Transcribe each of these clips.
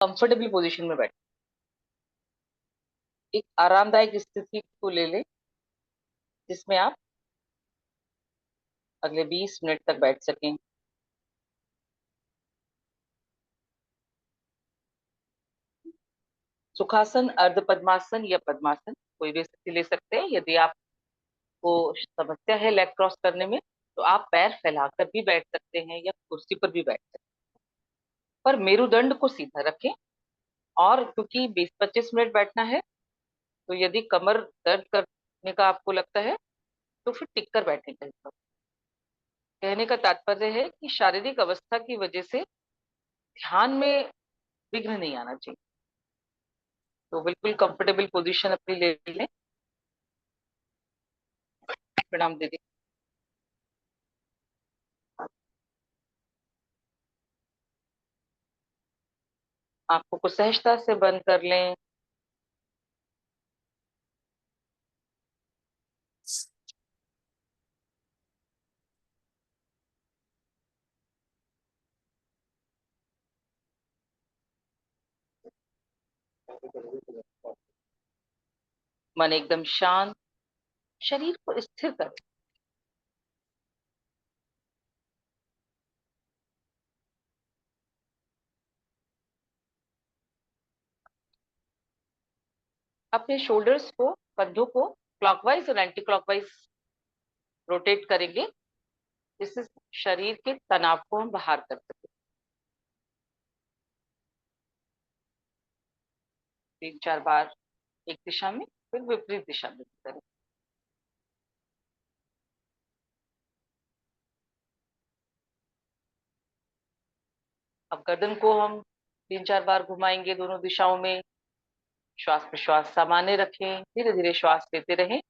Comfortable position में बैठ, एक आरामदायक स्थिति को ले ले जिसमें आप अगले 20 मिनट तक बैठ सकें। सुखासन, अर्ध पद्मासन या पद्मासन, कोई भी स्थिति ले सकते हैं। यदि आपको समस्या है लेग क्रॉस करने में, तो आप पैर फैलाकर भी बैठ सकते हैं या कुर्सी पर भी बैठ सकते हैं, पर मेरुदंड को सीधा रखें। और क्योंकि 20-25 मिनट बैठना है, तो यदि कमर दर्द करने का आपको लगता है, तो फिर टिक कर बैठने का। कहने का तात्पर्य है कि शारीरिक अवस्था की वजह से ध्यान में विघ्न नहीं आना चाहिए। तो बिल्कुल कंफर्टेबल पोजीशन अपनी ले लें। प्रणाम दीदी। आंखों को सहजता से बंद कर लें। मन एकदम शांत, शरीर को स्थिर करें। अपने शोल्डर्स को, कंधों को क्लॉकवाइज और एंटी क्लॉकवाइज रोटेट करेंगे, जिससे शरीर के तनाव को हम बाहर कर सकें। 3-4 बार एक दिशा में, फिर विपरीत दिशा में करें। अब गर्दन को हम 3-4 बार घुमाएंगे दोनों दिशाओं में। श्वास प्रश्वास सामान्य रखें, धीरे धीरे श्वास लेते रहें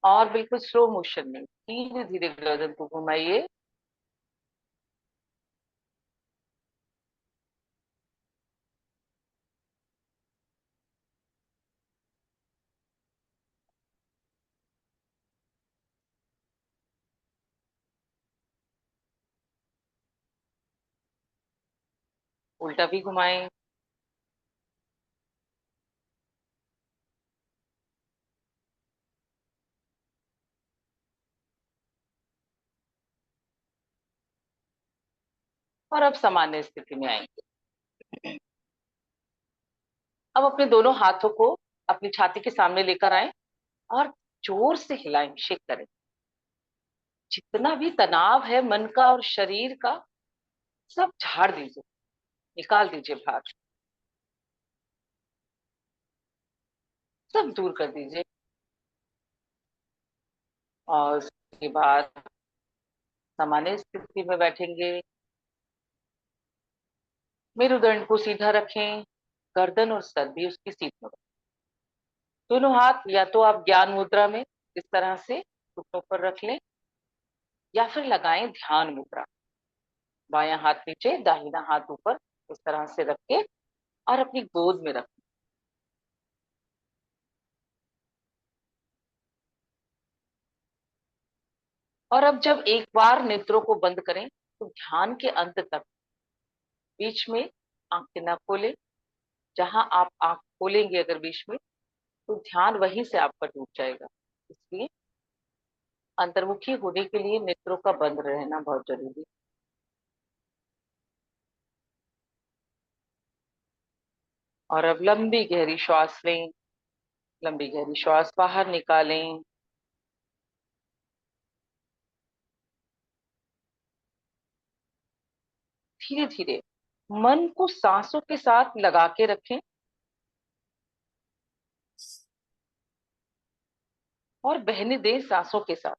और बिल्कुल स्लो मोशन में धीरे धीरे गर्दन को घुमाइए। उल्टा भी घुमाएं। और अब सामान्य स्थिति में आएंगे। अब अपने दोनों हाथों को अपनी छाती के सामने लेकर आए और जोर से हिलाएं, शेक करें। जितना भी तनाव है मन का और शरीर का, सब झाड़ दीजिए, निकाल दीजिए बाहर, सब दूर कर दीजिए। और उसके बाद सामान्य स्थिति में बैठेंगे। मेरुदंड को सीधा रखें, गर्दन और सर भी उसकी सीट में रखें। दोनों हाथ या तो आप ज्ञान मुद्रा में इस तरह से घुटनों पर रख लें, या फिर लगाएं ध्यान मुद्रा। बायां हाथ नीचे, दाहिना हाथ ऊपर, इस तरह से रख के और अपनी गोद में रखें। और अब जब एक बार नेत्रों को बंद करें, तो ध्यान के अंत तक बीच में आंखें न खोलें। जहां आप आंख खोलेंगे अगर बीच में, तो ध्यान वहीं से आपका टूट जाएगा। इसलिए अंतर्मुखी होने के लिए नेत्रों का बंद रहना बहुत जरूरी है। और अब लंबी गहरी श्वास लें, लंबी गहरी श्वास बाहर निकालें। धीरे धीरे मन को सांसों के साथ लगा के रखें और बहने दें सांसों के साथ।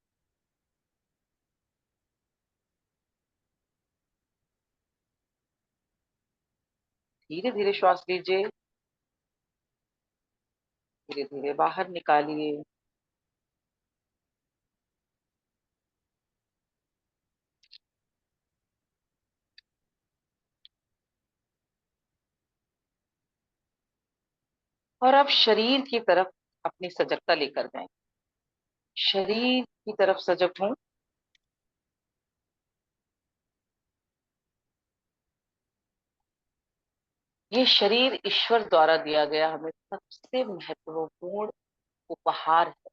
धीरे धीरे श्वास लीजिए, धीरे धीरे बाहर निकालिए। और अब शरीर की तरफ अपनी सजगता लेकर जाएं। शरीर की तरफ सजग हूं। ये शरीर ईश्वर द्वारा दिया गया हमें सबसे महत्वपूर्ण उपहार है।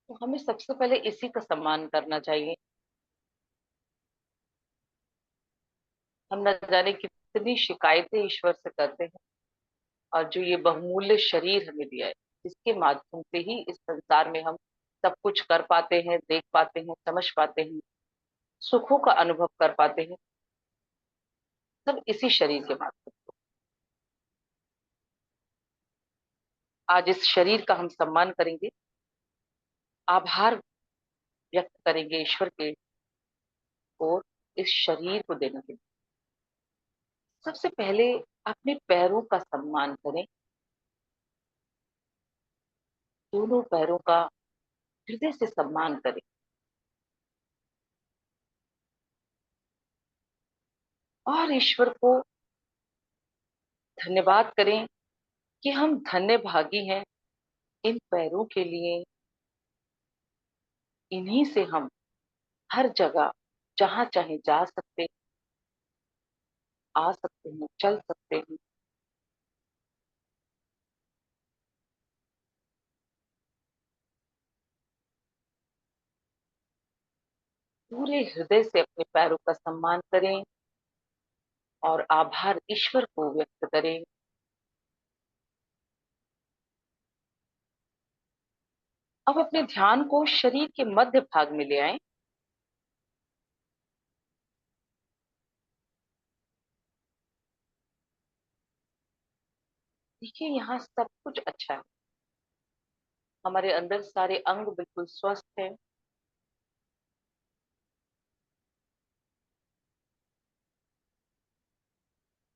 तो हमें सबसे पहले इसी का सम्मान करना चाहिए। हम न जाने कितनी शिकायतें ईश्वर से करते हैं, और जो ये बहुमूल्य शरीर हमें दिया है, इसके माध्यम से ही इस संसार में हम सब कुछ कर पाते हैं, देख पाते हैं, समझ पाते हैं, सुखों का अनुभव कर पाते हैं, सब इसी शरीर के माध्यम से। आज इस शरीर का हम सम्मान करेंगे, आभार व्यक्त करेंगे ईश्वर के और इस शरीर को देने के लिए। सबसे पहले अपने पैरों का सम्मान करें, दोनों पैरों का हृदय से सम्मान करें, और ईश्वर को धन्यवाद करें कि हम धन्य भागी हैं इन पैरों के लिए। इन्हीं से हम हर जगह जहां चाहे जा सकते, आ सकते हैं, चल सकते हैं। पूरे हृदय से अपने पैरों का सम्मान करें और आभार ईश्वर को व्यक्त करें। अब अपने ध्यान को शरीर के मध्य भाग में ले आए। देखिए, यहाँ सब कुछ अच्छा है, हमारे अंदर सारे अंग बिल्कुल स्वस्थ हैं।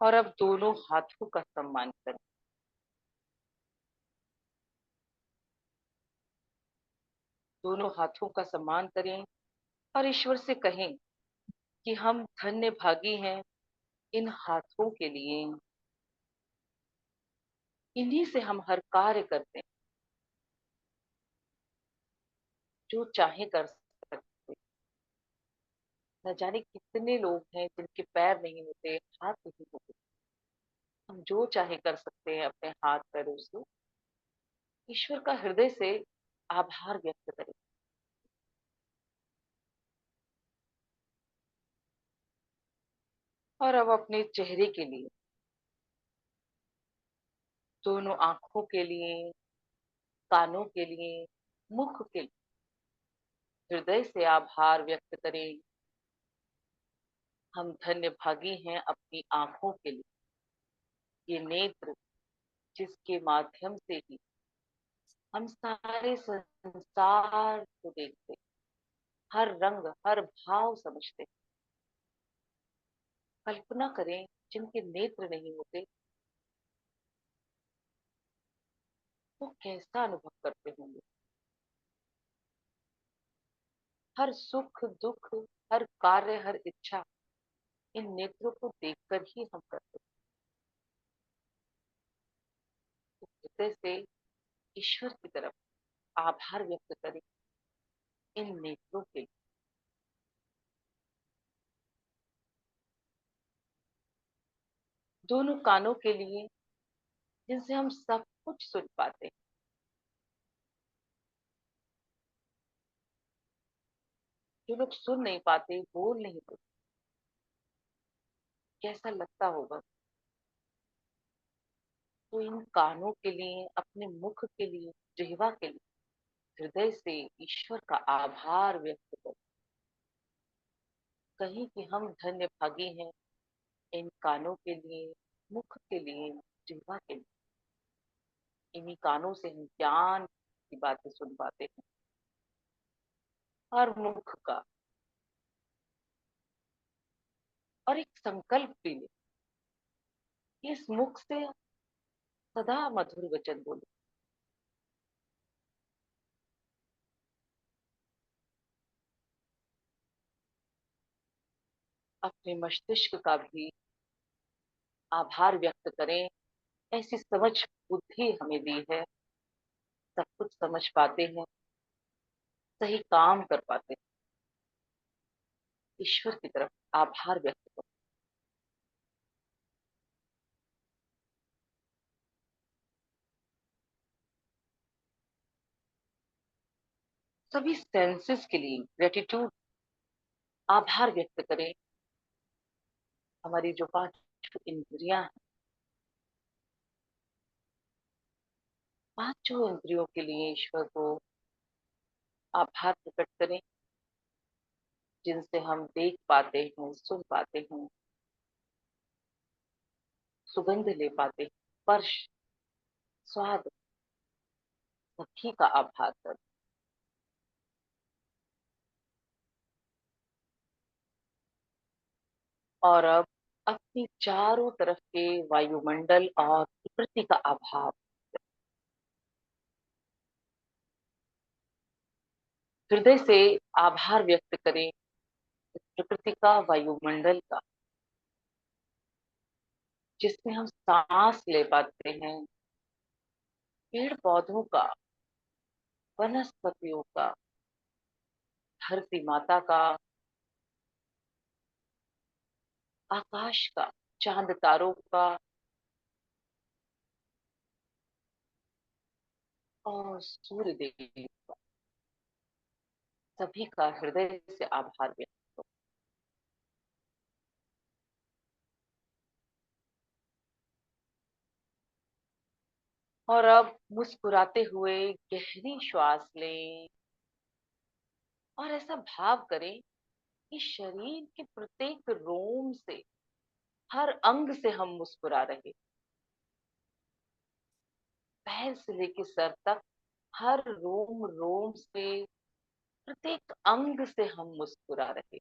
और अब दोनों हाथों का सम्मान करें। दोनों हाथों का सम्मान करें और ईश्वर से कहें कि हम धन्य भागी हैं इन हाथों के लिए। इन्हीं से हम हर कार्य करते हैं, जो चाहे कर सकते हैं। न जाने कितने लोग हैं जिनके पैर नहीं होते, हाथ नहीं होते। हम जो चाहे कर सकते हैं अपने हाथ पैरों से। ईश्वर का हृदय से आभार व्यक्त करें। और अब अपने चेहरे के लिए, दोनों आंखों के लिए, कानों के लिए, मुख के लिए हृदय से आभार व्यक्त करें। हम धन्य भागी हैं अपनी आंखों के लिए, ये नेत्र जिसके माध्यम से ही हम सारे संसार को देखते, हर रंग हर भाव समझते। कल्पना करें जिनके नेत्र नहीं होते, वो कैसा अनुभव करते होंगे। हर सुख दुख, हर कार्य, हर इच्छा इन नेत्रों को देखकर ही हम करते हैं। तो हृदय से ईश्वर की तरफ आभार व्यक्त करें इन नेत्रों के लिए। दोनों कानों के लिए, जिनसे हम सब कुछ सुन पाते हैं। जो लोग सुन नहीं पाते, बोल नहीं पाते, कैसा लगता होगा। तो इन कानों के लिए, अपने मुख के लिए, जिह्वा के लिए हृदय से ईश्वर का आभार व्यक्त करें। कहीं कि हम धन्य भागी हैं इन कानों के लिए, मुख के लिए, जिह्वा के लिए। इन्हीं कानों से हम ज्ञान की बातें सुन पाते हैं। और मुख का, और एक संकल्प भी ले, इस मुख से सदा मधुर वचन बोले। अपने मस्तिष्क का भी आभार व्यक्त करें। ऐसी समझ बुद्धि हमें दी है, सब कुछ समझ पाते हैं, सही काम कर पाते हैं। ईश्वर की तरफ आभार व्यक्त करें। सभी सेंसेस के लिए ग्रेटिट्यूड, आभार व्यक्त करें। हमारी जो पांच इंद्रियां हैं, पांचों इंद्रियों के लिए ईश्वर को आभार प्रकट करें, जिनसे हम देख पाते हैं, सुन पाते हैं, सुगंध ले पाते हैं, स्पर्श, स्वाद, सभी का आभार करें। और अब अपनी चारों तरफ के वायुमंडल और प्रकृति का आभार, हृदय से आभार व्यक्त करें प्रकृति का, वायुमंडल का, जिसमें हम सांस ले पाते हैं, पेड़ पौधों का, वनस्पतियों का, धरती माता का, आकाश का, चांद तारों का, और सूर्य देव का, सभी का हृदय से आभार व्यक्त करो। और अब मुस्कुराते हुए गहरी श्वास लें और ऐसा भाव करें कि शरीर के प्रत्येक रोम से, हर अंग से हम मुस्कुरा रहे, पैर से लेकर सर तक, हर रोम रोम से, प्रत्येक अंग से हम मुस्कुरा रहे।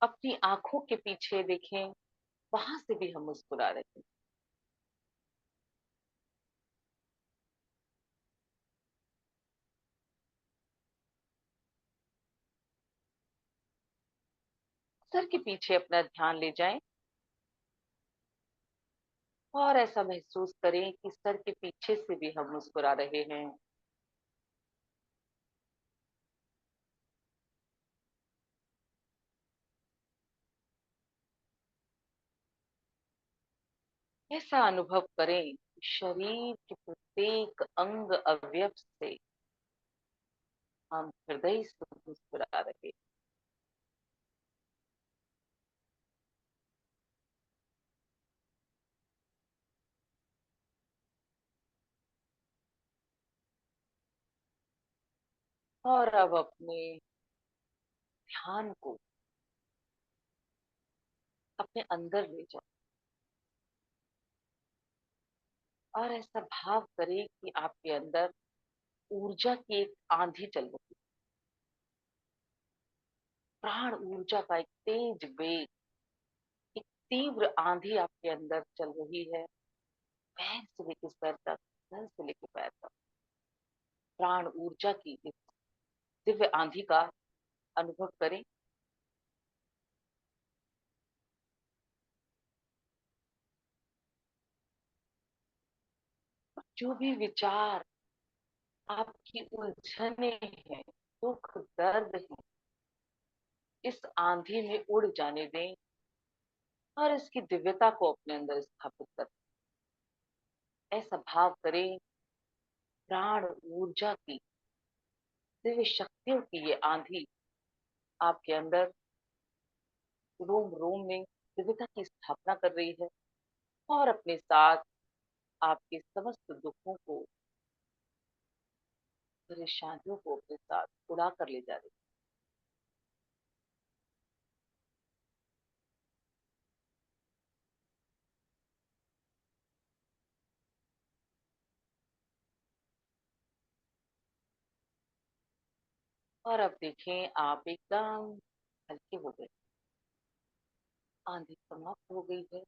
अपनी आंखों के पीछे देखें, वहां से भी हम मुस्कुरा रहे हैं। सर के पीछे अपना ध्यान ले जाएं और ऐसा महसूस करें कि सर के पीछे से भी हम मुस्कुरा रहे हैं। ऐसा अनुभव करें कि शरीर के प्रत्येक अंग अवयव से हम हृदय से मुस्कुरा रहे हैं। और अब अपने ध्यान को अपने अंदर ले जाओ और ऐसा भाव करें कि आपके अंदर ऊर्जा की एक आंधी चल रही है, प्राण ऊर्जा का एक तेज वेग, एक तीव्र आंधी आपके अंदर चल रही है, पैर से लेकर सर तक, सर से लेकर पैर तक, प्राण ऊर्जा की इस दिव्य आंधी का अनुभव करें। जो भी विचार, आपकी उलझने हैं, दुख दर्द है, इस आंधी में उड़ जाने दें और इसकी दिव्यता को अपने अंदर स्थापित करें। ऐसा भाव करें, प्राण ऊर्जा की, दिव्य शक्तियों की ये आंधी आपके अंदर रोम रोम में दिव्यता की स्थापना कर रही है और अपने साथ आपके समस्त दुखों को, परेशानियों को अपने साथ उड़ा कर ले जा रही है। और अब देखें, आप एकदम हल्के हो गए, आंधी समाप्त हो गई है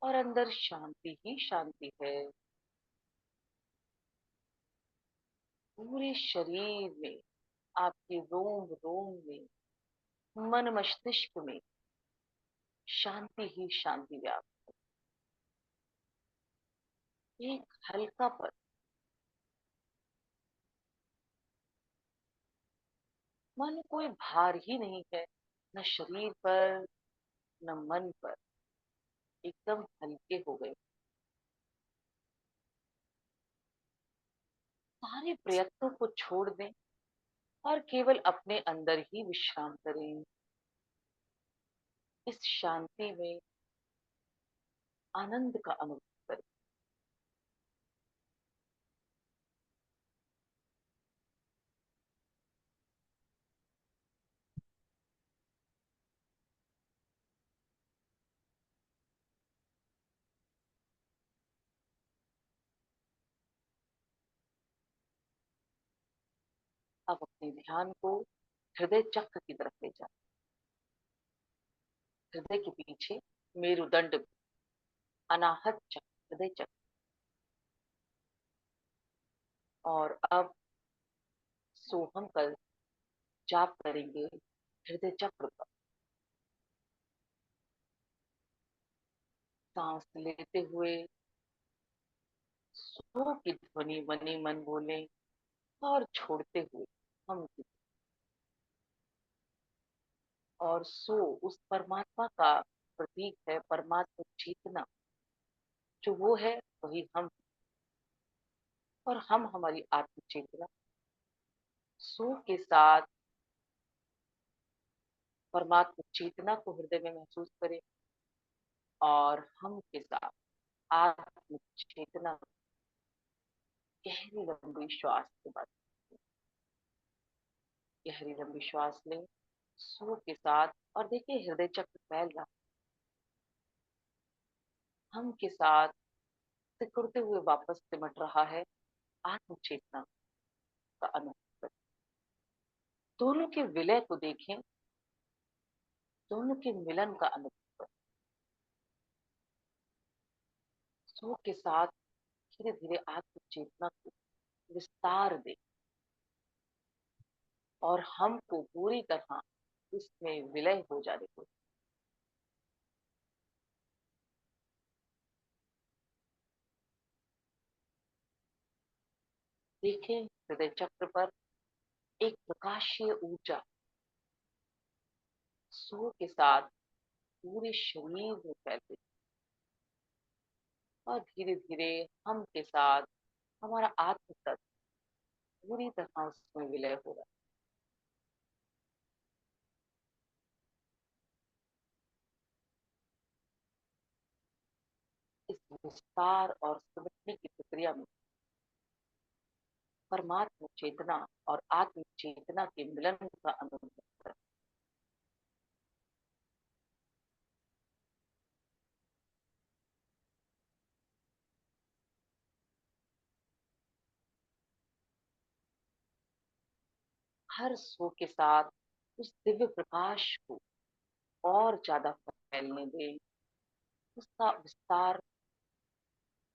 और अंदर शांति ही शांति है। पूरे शरीर में, आपके रोम रोम में, मन मस्तिष्क में शांति ही शांति व्याप्त, एक हल्का पर, मन कोई भार ही नहीं है, न शरीर पर न मन पर, एकदम हल्के हो गए। सारे प्रयत्नों को छोड़ दें और केवल अपने अंदर ही विश्राम करें। इस शांति में आनंद का अनुभव करें। अब अपने ध्यान को हृदय चक्र की तरफ ले जाए। हृदय के पीछे मेरुदंड, अनाहत चक्र, हृदय चक्र। और अब सोहम का जाप करेंगे हृदय चक्र पर। सांस लेते हुए सो की ध्वनि मने मन बोले और छोड़ते हुए हम। और सो उस परमात्मा का प्रतीक है, परमात्मा चेतना जो वो है वही हम। और हम हमारी आत्म चेतना। सो के साथ परमात्मा चेतना को हृदय में महसूस करें और हम के साथ आत्म चेतना। गहरी लंबी श्वास के बाद गहरी लंबी श्वास लें सो के साथ। और देखिए हृदय चक्र फैल रहा। हम के साथ सिकुड़ते हुए वापस सिमट रहा है। आत्म चेतना का अनुभव करें। दोनों के विलय को देखें, दोनों के मिलन का अनुभव करें। सो के साथ धीरे धीरे आत्म चेतना को विस्तार दे और हमको पूरी तरह इसमें विलय हो जाने को। देखें हृदय चक्र पर एक प्रकाशीय ऊर्जा सो के साथ पूरे शरीर में फैल गई। और धीरे धीरे हम के साथ हमारा आत्म तत्व पूरी तरह उसमें विलय हो रहा है। इस विस्तार और सिमटने की प्रक्रिया में परमात्मा चेतना और आत्म चेतना के मिलन का अनुभव करता है। हर सो के साथ उस दिव्य प्रकाश को और ज्यादा फैलने दें। उसका विस्तार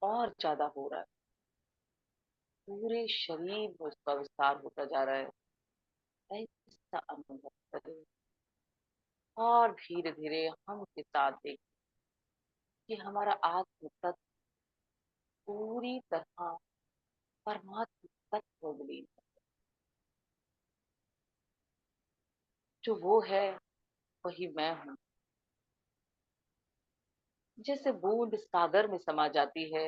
और ज्यादा हो रहा है। पूरे शरीर में उसका विस्तार होता जा रहा है। ऐसा अनुभव करें और धीरे धीरे हम के साथ देखें कि हमारा आत्म तत्व पूरी तरह परमात्मा तत्व में विलीन है। जो वो है वही मैं हूँ। जैसे बूंद सागर में समा जाती है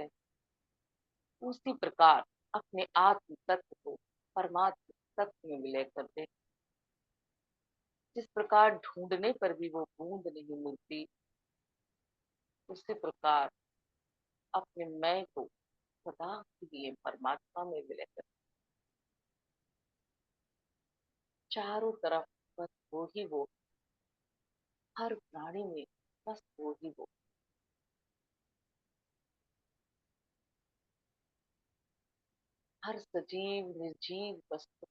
उसी प्रकार अपने आत्म तत्व को परमात्मा तत्व में विलय कर दे। जिस प्रकार ढूंढने पर भी वो बूंद नहीं मिलती, उसी प्रकार अपने मैं को सदा के लिए परमात्मा में विलय कर। चारों तरफ बस वो ही वो, हर प्राणी में बस वो ही वो। हर सजीव निर्जीव वस्तु,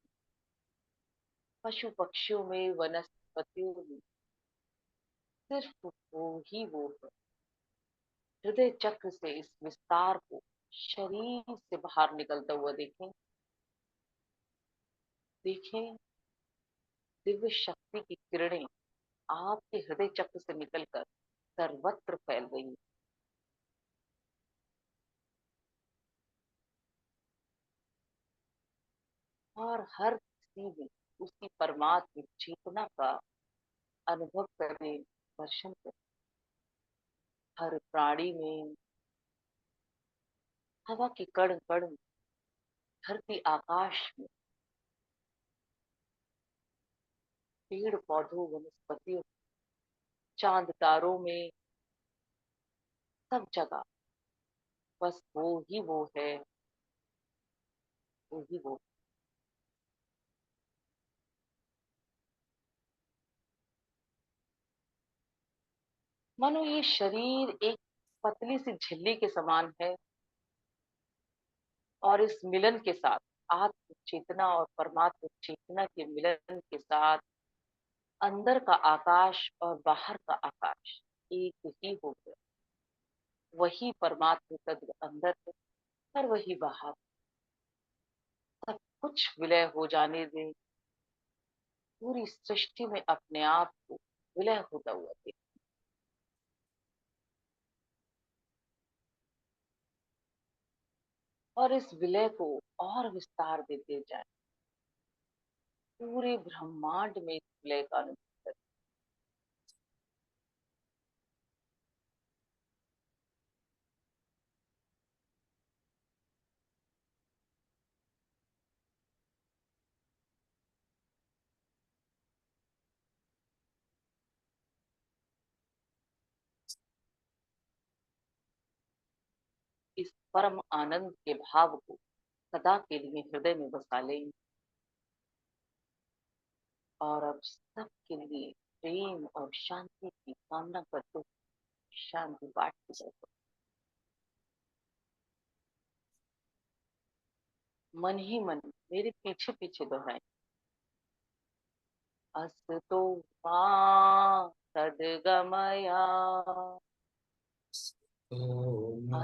पशु पक्षियों में, वनस्पतियों में, सिर्फ वो ही वो है। हृदय चक्र से इस विस्तार को शरीर से बाहर निकलता हुआ देखें। देखें दिव्य शक्ति की किरणें आपके हृदय चक्र से निकलकर सर्वत्र फैल रही है। और हर किसी में उसी परमात्म चेतना का अनुभव करें, दर्शन करें। हर प्राणी में, हवा के कण कण में, धरती आकाश में, पेड़ पौधों वनस्पतियों, चांद तारों में, सब जगह बस वो ही वो है, वो ही वो। मानो ये शरीर एक पतली सी झिल्ली के समान है, और इस मिलन के साथ, आत्म चेतना और परमात्म चेतना के मिलन के साथ, अंदर का आकाश और बाहर का आकाश एक ही हो गया। वही परमात्म तत्व अंदर है और वही बाहर। सब कुछ विलय हो जाने दे, पूरी सृष्टि में अपने आप को विलय होता हुआ दे। और इस विलय को और विस्तार देते जाए, पूरे ब्रह्मांड में इस विलय का अनुभव करें। इस परम आनंद के भाव को सदा के लिए हृदय में बसा लें, और अब सबके लिए प्रेम और शांति की कामना करते हुए शांति पाठ की तरफ मन ही मन मेरे पीछे पीछे दोहराएं। अस्तु मा सद्गमया, अस्तु मा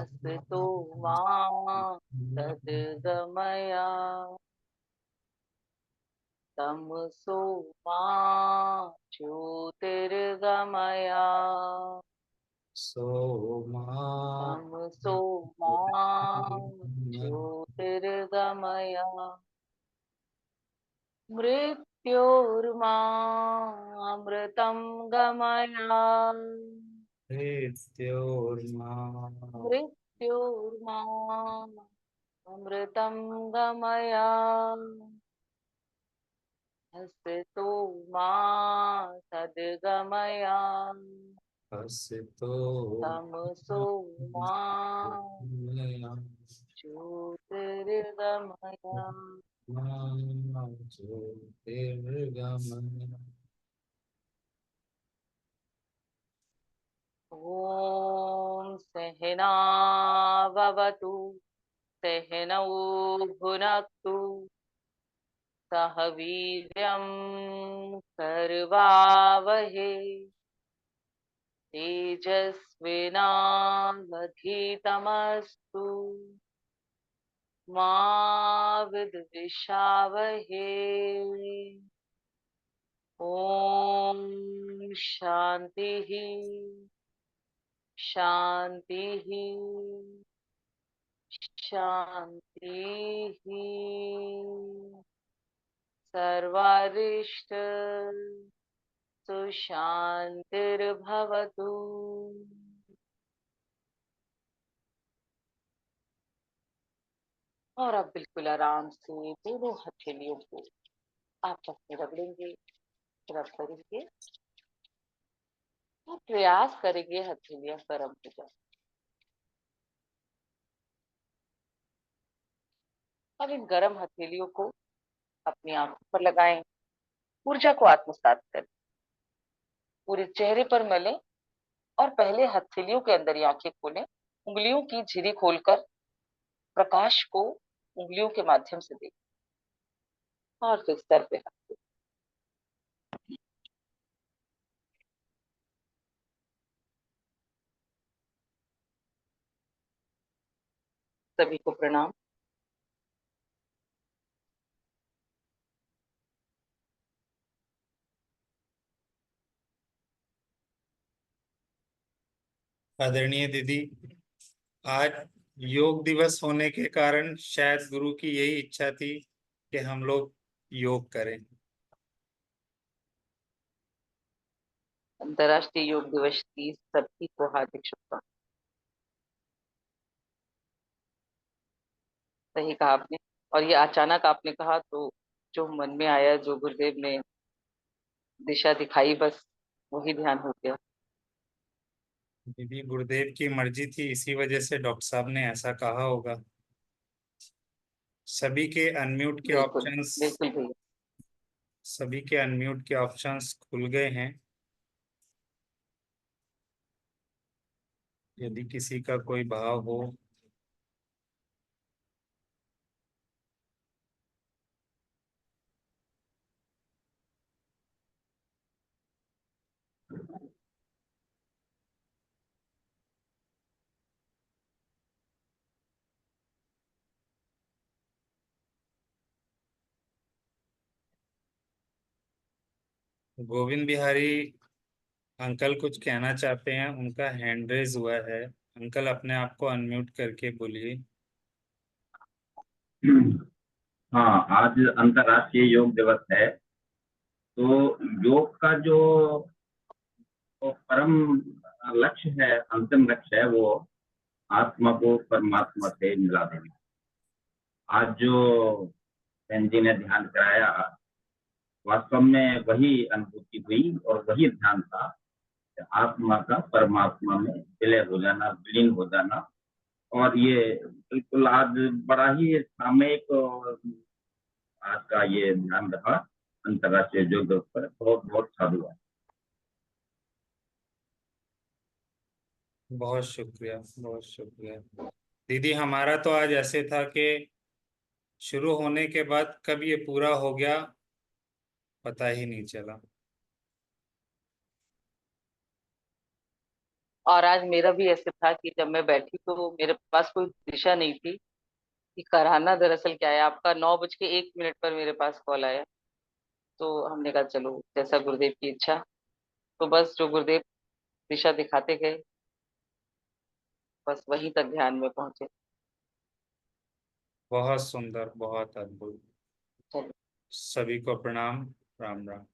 सद्गमया, तमसो मा ज्योतिर्गमया, तमसो मा ज्योतिर्गमया, मृत्योर्मा अमृतं गमया, मृत्योर्मा अमृतं गमया, हसतो मा सद्गमया, तमसो मा ज्योतिर्गमया। ॐ सहना भवतु, सहनौ भुनक्तु, सह वीर्यं कर्वावहे, तेजस्विनावधीतमस्तु मा विद्विषावहे। ॐ शान्तिः शान्तिः शान्तिः। सर्वारिष्ट सुशान्तिर्भवतु। और अब बिल्कुल आराम से दोनों हथेलियों को आपस में रगड़ेंगे, रब करेंगे और प्रयास करेंगे हथेलियां गर्म हो जाए। अब इन गर्म हथेलियों को अपनी आंखों पर लगाएं, ऊर्जा को आत्मसात करें, पूरे चेहरे पर मलें और पहले हथेलियों के अंदर ही आंखें खोलें। उंगलियों की झिरी खोलकर प्रकाश को उंगलियों के माध्यम से देखें और फिर सर पे हाथ। सभी को प्रणाम। आदरणीय दीदी, आज योग दिवस होने के कारण शायद गुरु की यही इच्छा थी कि हम लोग योग करें। अंतर्राष्ट्रीय योग दिवस की सभी को हार्दिक शुभकामनाएं। सही कहा आपने। और ये अचानक आपने कहा तो जो मन में आया, जो गुरुदेव ने दिशा दिखाई, बस वही ध्यान हो गया। दीदी गुरुदेव की मर्जी थी, इसी वजह से डॉक्टर साहब ने ऐसा कहा होगा। सभी के अनम्यूट के बिल्कुल ऑप्शंस बिल्कुल भैया। सभी के अनम्यूट के ऑप्शंस खुल गए हैं। यदि किसी का कोई भाव हो। गोविंद बिहारी अंकल कुछ कहना चाहते हैं, उनका हैंड रेज हुआ है। अंकल अपने आप को अनम्यूट करके बोलिए। हाँ, आज अंतर्राष्ट्रीय योग दिवस है। तो योग का जो परम लक्ष्य है, अंतिम लक्ष्य है, वो आत्मा को परमात्मा से मिला देना। आज जो बहन जी ने ध्यान कराया, वास्तव में वही अनुभूति हुई और वही ध्यान था कि आत्मा का परमात्मा में विलय हो जाना, विलीन हो जाना। और ये बिल्कुल आज बड़ा ही सामयिक आज का ये ध्यान रहा अंतर्राष्ट्रीय योग दिवस पर। बहुत बहुत साधुवाद। बहुत शुक्रिया, बहुत शुक्रिया। दीदी हमारा तो आज ऐसे था कि शुरू होने के बाद कब ये पूरा हो गया पता ही नहीं चला। और आज मेरा भी ऐसे था कि जब मैं बैठी तो मेरे पास कोई दिशा नहीं थी कि कराना दरअसल क्या है। आपका 9:01 पर मेरे पास कॉल आया, तो हमने कहा चलो जैसा गुरुदेव की इच्छा। तो बस जो गुरुदेव दिशा दिखाते गए, बस वहीं तक ध्यान में पहुंचे। बहुत सुंदर, बहुत अद्भुत। चलो। सभी को प्रणाम। राम राम।